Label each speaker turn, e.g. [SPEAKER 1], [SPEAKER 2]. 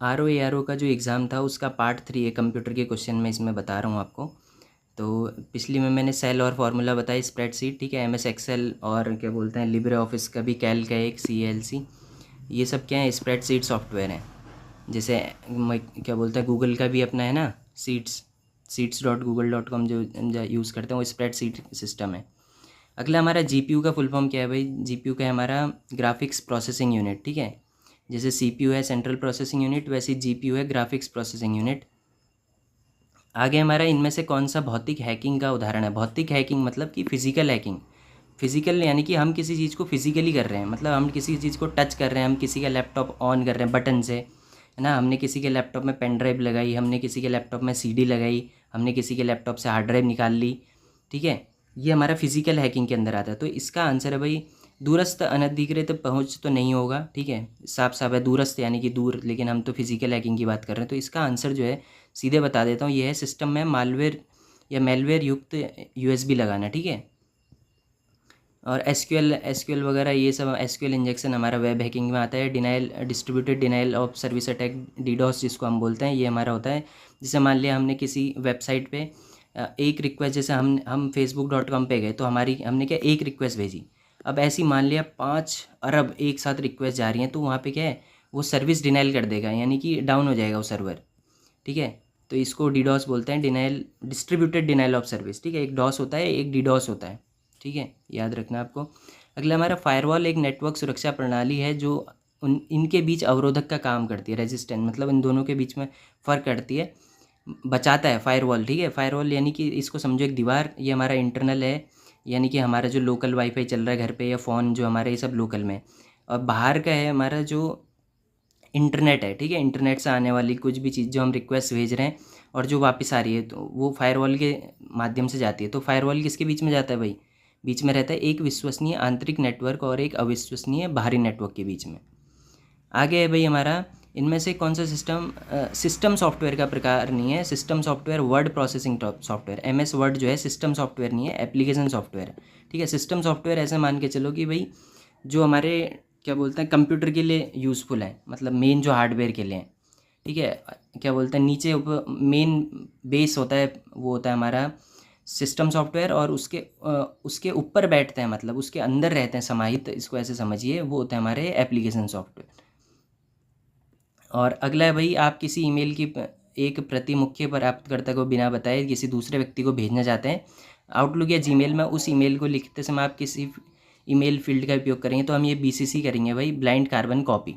[SPEAKER 1] RO का जो exam था उसका पार्ट 3 है, कंप्यूटर के क्वेश्चन मैं इसमें बता रहा हूँ आपको। तो पिछली में मैंने सेल और फार्मूला बताई, स्प्रेडशीट, ठीक है, MS एक्सेल और क्या बोलते हैं लिब्रे ऑफिस का भी कैल्क है एक, CLC। ये सब क्या है, स्प्रेडशीट सॉफ्टवेयर हैं। जैसे क्या बोलते हैं गूगल का भी अपना है ना, sheets.google.com जो यूज़ करते हैं, वो स्प्रेडशीट सिस्टम है। अगला हमारा GPU का फुल फॉर्म क्या है भाई? GPU का है हमारा ग्राफिक्स प्रोसेसिंग यूनिट, ठीक है। जैसे CPU है सेंट्रल प्रोसेसिंग यूनिट, वैसे GPU है ग्राफिक्स प्रोसेसिंग यूनिट। आगे हमारा इनमें से कौन सा भौतिक हैकिंग का उदाहरण है? भौतिक हैकिंग मतलब कि फिजिकल हैकिंग। फिजिकल यानी कि हम किसी चीज़ को फिजिकली कर रहे हैं, मतलब हम किसी चीज़ को टच कर रहे हैं, हम किसी का लैपटॉप ऑन कर रहे हैं बटन से, है ना। हमने किसी के लैपटॉप में पेन ड्राइव लगाई, हमने किसी के लैपटॉप में CD लगाई, हमने किसी के लैपटॉप से हार्ड ड्राइव निकाल ली, ठीक है। ये हमारा फिजिकल हैकिंग के अंदर आता है। तो इसका आंसर है भाई दूरस्थ अनधिकृत पहुंच तो नहीं होगा, ठीक है, साफ साफ है दूरस्थ यानी कि दूर, लेकिन हम तो फिजिकल हैकिंग की बात कर रहे हैं। तो इसका आंसर जो है सीधे बता देता हूँ, ये है सिस्टम में मालवेयर या मेलवेयर युक्त USB लगाना, ठीक है। और SQL वगैरह ये सब, SQL इंजेक्शन हमारा वेब हैकिंग में आता है। Denial, distributed denial of service attack, DDoS जिसको हम बोलते हैं, ये हमारा होता है। जैसे मान लिया हमने किसी वेबसाइट पे एक रिक्वेस्ट, जैसे हम facebook.com पे गए तो हमने क्या एक रिक्वेस्ट भेजी। अब ऐसी मान लिया 5 अरब एक साथ रिक्वेस्ट जा रही हैं, तो वहाँ पे क्या है, वो सर्विस डिनाइल कर देगा, यानी कि डाउन हो जाएगा वो सर्वर, ठीक है। तो इसको DDoS बोलते हैं, denial, distributed denial of service, ठीक है। एक डॉस होता है, एक DDoS होता है, ठीक है, याद रखना आपको। अगला हमारा फायरवॉल एक नेटवर्क सुरक्षा प्रणाली है जो इनके बीच अवरोधक का काम करती है, रेजिस्टेंट, मतलब इन दोनों के बीच में फ़र्क करती है, बचाता है फायरवॉल, ठीक है। फायरवॉल यानी कि इसको समझो एक दीवार, ये हमारा इंटरनल है, यानी कि हमारा जो लोकल वाईफाई चल रहा है घर पे या फ़ोन जो हमारे, ये सब लोकल में। और बाहर का है हमारा जो इंटरनेट है, ठीक है। इंटरनेट से आने वाली कुछ भी चीज़ जो हम रिक्वेस्ट भेज रहे हैं और जो वापस आ रही है, तो वो फायरवॉल के माध्यम से जाती है। तो फायरवॉल किसके बीच में जाता है भाई? बीच में रहता है एक विश्वसनीय आंतरिक नेटवर्क और एक अविश्वसनीय बाहरी नेटवर्क के बीच में। आगे है भाई हमारा, इनमें से कौन सा सिस्टम सॉफ्टवेयर का प्रकार नहीं है। System software word processing software, MS word जो है सिस्टम सॉफ्टवेयर नहीं है, एप्लीकेशन सॉफ्टवेयर है, ठीक है। सिस्टम सॉफ्टवेयर ऐसे मान के चलो कि भाई जो हमारे क्या बोलते हैं कंप्यूटर के लिए यूज़फुल है, मतलब मेन जो हार्डवेयर के लिए हैं, ठीक है। क्या बोलते हैं नीचे मेन बेस होता है, वो होता है हमारा सिस्टम सॉफ्टवेयर, और उसके ऊपर बैठते हैं, मतलब उसके अंदर रहते हैं समाहित, इसको ऐसे समझिए, वो होते हैं हमारे एप्लीकेशन सॉफ्टवेयर। और अगला है भाई, आप किसी ईमेल की एक प्रति मुख्य प्राप्तकर्ता को बिना बताए किसी दूसरे व्यक्ति को भेजना चाहते हैं। आउटलुक या जीमेल में उस ईमेल को लिखते समय आप किसी ईमेल फील्ड का उपयोग करेंगे, तो हम ये BCC करेंगे भाई, ब्लाइंड कार्बन कॉपी,